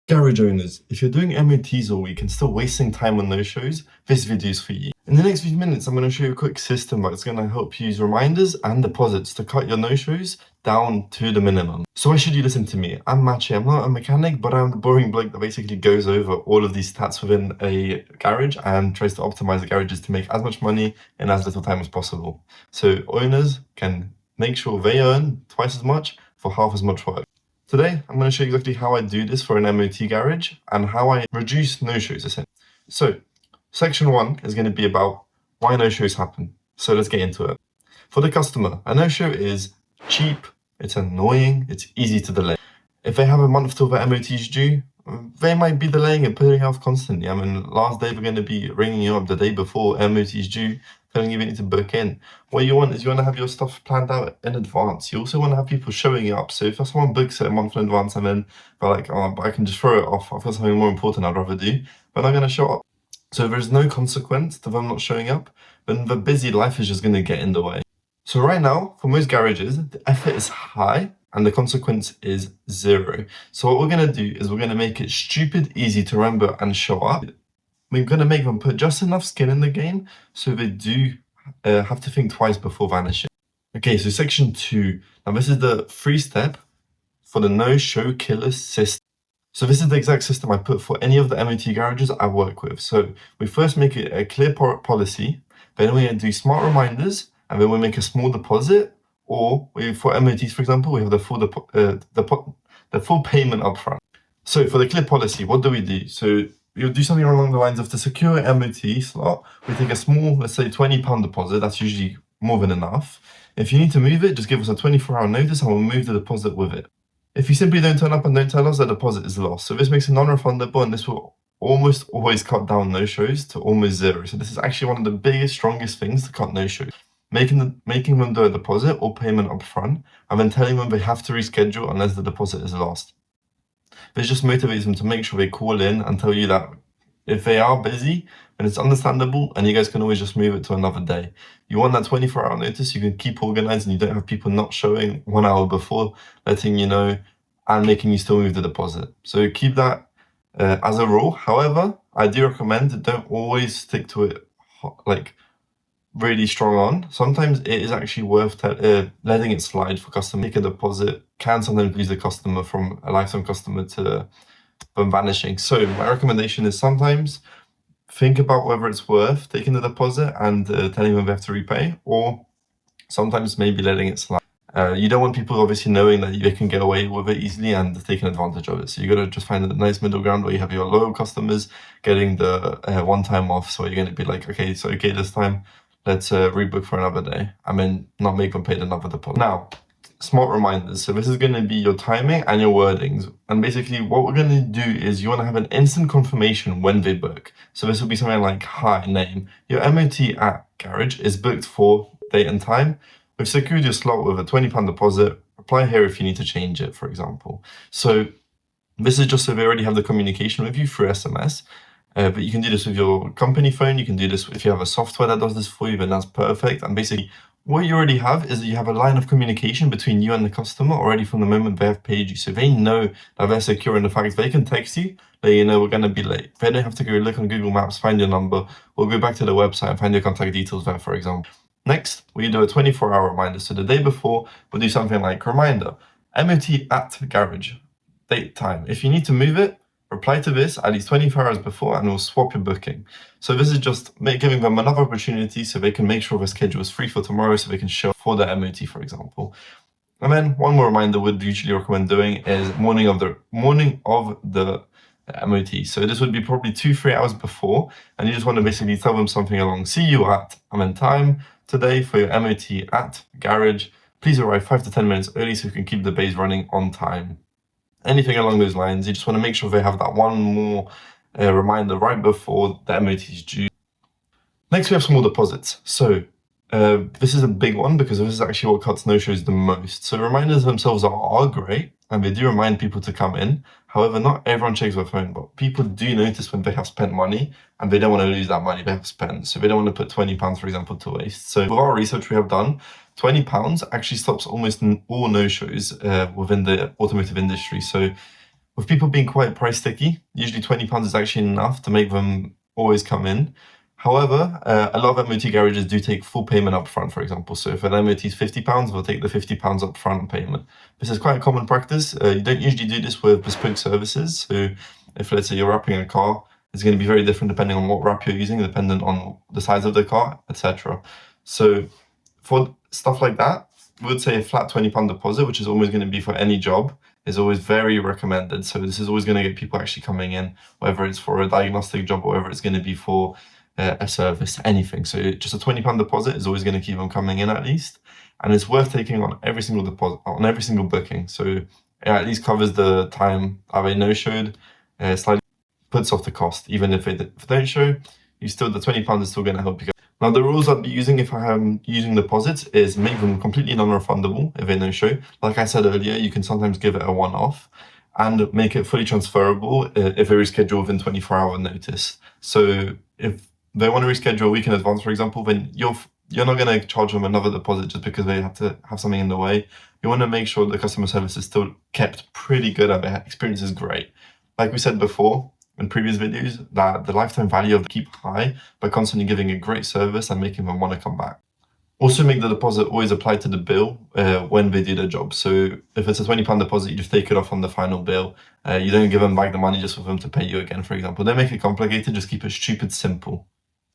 Garage owners, if you're doing MOTs all week and still wasting time on no-shows, this video is for you. In the next few minutes, I'm going to show you a quick system that's going to help you use reminders and deposits to cut your no-shows down to the minimum. So why should you listen to me? I'm Machi, I'm not a mechanic, but I'm the boring bloke that basically goes over all of these stats within a garage and tries to optimize the garages to make as much money in as little time as possible. So owners can make sure they earn twice as much for half as much work. Today, I'm going to show you exactly how I do this for an MOT garage and how I reduce no-shows essentially. So, section 1 is going to be about why no-shows happen. So let's get into it. For the customer, a no-show is cheap, it's annoying, it's easy to delay. If they have a month till the MOT is due, they might be delaying it, putting it off constantly. I mean, last day we're going to be ringing you up the day before MOT is due, telling you they need to book in. What you want is you want to have your stuff planned out in advance. You also want to have people showing up. So if someone books it a month in advance and then they're like, oh, but I can just throw it off, I've got something more important I'd rather do, they're not going to show up. So if there's no consequence to them not showing up, then the busy life is just going to get in the way. So right now, for most garages, the effort is high and the consequence is 0. So what we're going to do is we're going to make it stupid easy to remember and show up. We're going to make them put just enough skin in the game so they do have to think twice before vanishing. Okay, so section 2. Now this is the 3-step for the no-show killer system. So this is the exact system I put for any of the MOT garages I work with. So we first make it a clear policy, then we do smart reminders, and then we make a small deposit, or for MOTs, for example, we have the full payment upfront. So for the clear policy, what do we do? So we'll do something along the lines of to secure an MOT slot, we take a small, let's say £20 deposit, that's usually more than enough. If you need to move it, just give us a 24-hour notice and we'll move the deposit with it. If you simply don't turn up and don't tell us, the deposit is lost. So this makes it non-refundable and this will almost always cut down no-shows to almost 0. So this is actually one of the biggest, strongest things to cut no-shows. Making them do a deposit or payment up front and then telling them they have to reschedule unless the deposit is lost. This just motivates them to make sure they call in and tell you that if they are busy, then it's understandable and you guys can always just move it to another day. You want that 24-hour notice, you can keep organized and you don't have people not showing 1 hour before, letting you know and making you still move the deposit. So keep that as a rule. However, I do recommend don't always stick to it like really strong on. Sometimes it is actually worth letting it slide for customers. Make a deposit can sometimes lose the customer from a lifetime customer to them vanishing. So my recommendation is sometimes think about whether it's worth taking the deposit and telling them they have to repay, or sometimes maybe letting it slide. You don't want people obviously knowing that they can get away with it easily and taking advantage of it. So you got to just find a nice middle ground where you have your loyal customers getting the one time off. So you're going to be like, okay, so okay, this time let's rebook for another day and then not make them pay another deposit. Now, smart reminders. So this is going to be your timing and your wordings. And basically what we're going to do is you want to have an instant confirmation when they book. So this will be something like, hi, name. Your MOT at garage is booked for date and time. We've secured your slot with a £20 deposit. Reply here if you need to change it, for example. So this is just so they already have the communication with you through SMS. But you can do this with your company phone. You can do this if you have a software that does this for you, then that's perfect. And basically what you already have is that you have a line of communication between you and the customer already from the moment they have paid you. So they know that they're secure in the fact they can text you, let you know we're going to be late. They don't have to go look on Google Maps, find your number, or go back to the website and find your contact details there, for example. Next, we do a 24-hour reminder. So the day before, we'll do something like reminder, MOT at garage, date, time. If you need to move it, reply to this at least 24 hours before and we'll swap your booking. So this is just giving them another opportunity so they can make sure the schedule is free for tomorrow so they can show for the MOT, for example. And then one more reminder we'd usually recommend doing is morning of the MOT. So this would be probably 2-3 hours before, and you just want to basically tell them something along, see you at, time today for your MOT at garage. Please arrive 5 to 10 minutes early so you can keep the bays running on time. Anything along those lines, you just want to make sure they have that one more reminder right before the MOT is due. Next, we have small deposits. So this is a big one because this is actually what cuts no-shows the most. So reminders themselves are great and they do remind people to come in. However, not everyone checks their phone, but people do notice when they have spent money and they don't want to lose that money they have spent. So they don't want to put £20, for example, to waste. So with our research we have done, £20 actually stops almost all no-shows within the automotive industry. So With people being quite price sticky, usually £20 is actually enough to make them always come in. However, a lot of MOT garages do take full payment up front, for example. So if an MOT is £50, they'll take the £50 up front payment. This is quite a common practice. You don't usually do this with bespoke services. So if, let's say, you're wrapping a car, it's going to be very different depending on what wrap you're using, dependent on the size of the car, etc. So for stuff like that, we would say a flat £20 deposit, which is always going to be for any job, is always very recommended. So this is always going to get people actually coming in, whether it's for a diagnostic job or whether it's going to be for a service, anything. So just a £20 deposit is always going to keep them coming in at least, and it's worth taking on every single deposit, on every single booking. So it at least covers the time they no-showed, slightly puts off the cost. Even if they don't show, the £20 is still going to help you. Now, the rules I'd be using if I am using deposits is make them completely non-refundable if they no-show. Like I said earlier, you can sometimes give it a one-off, and make it fully transferable if they reschedule within 24-hour notice. So if they want to reschedule a week in advance, for example, then you're not going to charge them another deposit just because they have to have something in the way. You want to make sure the customer service is still kept pretty good and the experience is great. Like we said before in previous videos, that the lifetime value of the keep high by constantly giving a great service and making them want to come back. Also, make the deposit always apply to the bill when they do the job. So if it's a £20 deposit, you just take it off on the final bill. You don't give them back the money just for them to pay you again, for example. Don't make it complicated, just keep it stupid simple.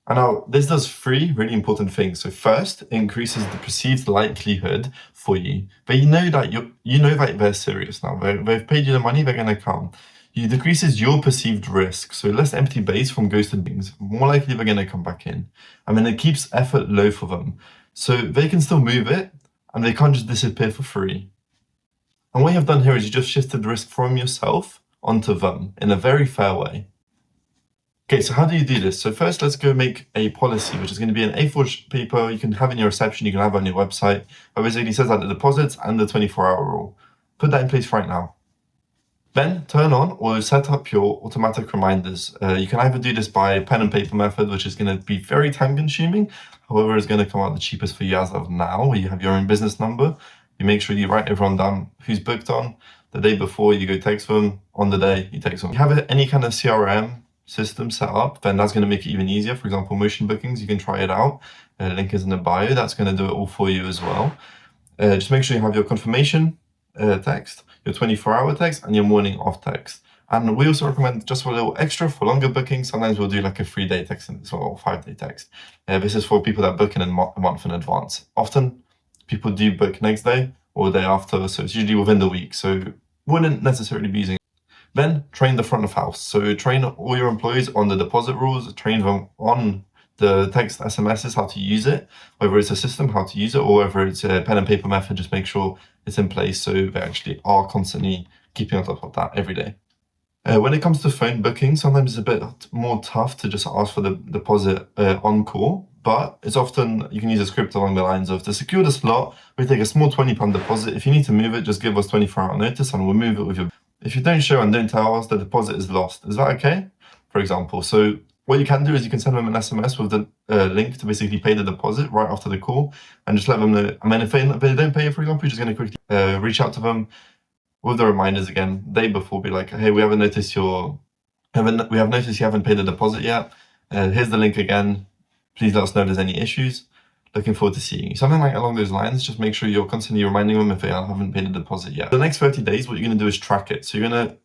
And now, this does three really important things. So first, it increases the perceived likelihood for you. But you know that they're serious now. They've paid you the money, they're going to come. It decreases your perceived risk, so less empty base from ghosted beings. More likely they're going to come back in. And then it keeps effort low for them. So they can still move it, and they can't just disappear for free. And what you've done here is you just shifted risk from yourself onto them in a very fair way. Okay, so how do you do this? So first, let's go make a policy, which is going to be an A4 paper you can have in your reception, you can have on your website, that basically says that the deposits and the 24-hour rule. Put that in place right now. Then turn on or set up your automatic reminders. You can either do this by pen and paper method, which is going to be very time consuming. However, it's going to come out the cheapest for you as of now, where you have your own business number. You make sure you write everyone down who's booked on. The day before, you go text them. On the day, you text them. If you have any kind of CRM system set up, then that's going to make it even easier. For example, motion bookings, you can try it out. Link is in the bio. That's going to do it all for you as well. Just make sure you have your confirmation text, your 24-hour text, and your morning off text. And we also recommend, just for a little extra for longer bookings, sometimes we'll do like a 3-day text or 5-day text. This is for people that book in a month in advance. Often people do book next day or the day after, so it's usually within the week. So wouldn't necessarily be using it. Then train the front of house. So train all your employees on the deposit rules, train them on the text SMSs, how to use it, whether it's a system, how to use it, or whether it's a pen and paper method, just make sure it's in place so they actually are constantly keeping on top of that every day. When it comes to phone booking, sometimes it's a bit more tough to just ask for the deposit on call, but it's often, you can use a script along the lines of, to secure the slot, we take a small £20 deposit. If you need to move it, just give us 24-hour notice and we'll move it with you. If you don't show and don't tell us, the deposit is lost. Is that okay? For example, so what you can do is you can send them an SMS with the link to basically pay the deposit right after the call, and just let them know. And then if they don't pay it, for example, you're just going to quickly reach out to them with the reminders again, day before, be like, hey, we have noticed you haven't paid the deposit yet. Here's the link again. Please let us know if there's any issues. Looking forward to seeing you. Something like along those lines, just make sure you're constantly reminding them if they haven't paid the deposit yet. The next 30 days, what you're going to do is track it. So you're going to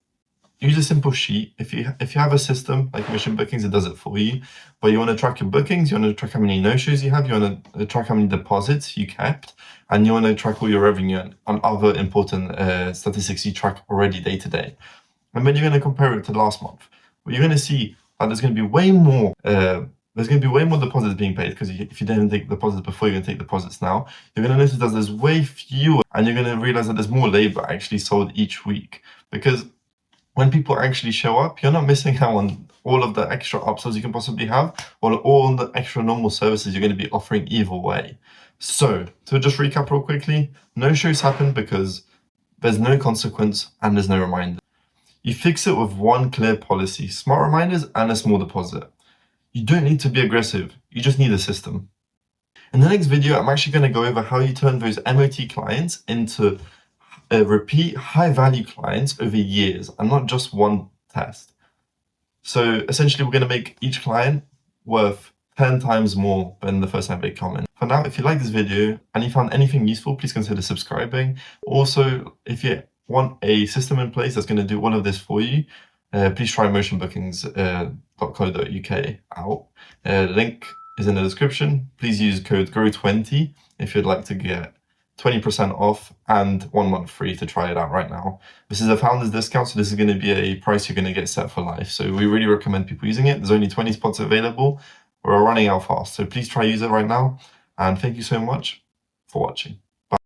use a simple sheet. If you have a system like Mission Bookings, it does it for you. But you want to track your bookings, you want to track how many no-shows you have, you want to track how many deposits you kept, and you want to track all your revenue and other important statistics you track already day to day. And then you're going to compare it to last month. Well, you're going to see that there's going to be way more. There's going to be way more deposits being paid, because if you didn't take deposits before, you're going to take deposits now. You're going to notice that there's way fewer, and you're going to realize that there's more labor actually sold each week. Because when people actually show up, you're not missing out on all of the extra upsells you can possibly have, or all the extra normal services you're going to be offering either way. So, to just recap real quickly, no shows happen because there's no consequence and there's no reminder. You fix it with one clear policy, smart reminders and a small deposit. You don't need to be aggressive, you just need a system. In the next video, I'm actually going to go over how you turn those MOT clients into repeat high-value clients over years and not just one test. So essentially, we're going to make each client worth 10 times more than the first time they come in. For now, if you like this video and you found anything useful, please consider subscribing. Also, if you want a system in place that's going to do all of this for you, please try motionbookings.co.uk out. Link is in the description. Please use code GROW20 if you'd like to get 20% off and 1 month free to try it out right now. This is a founder's discount, so this is going to be a price you're going to get set for life. So we really recommend people using it. There's only 20 spots available. We're running out fast, so please try use it right now. And thank you so much for watching.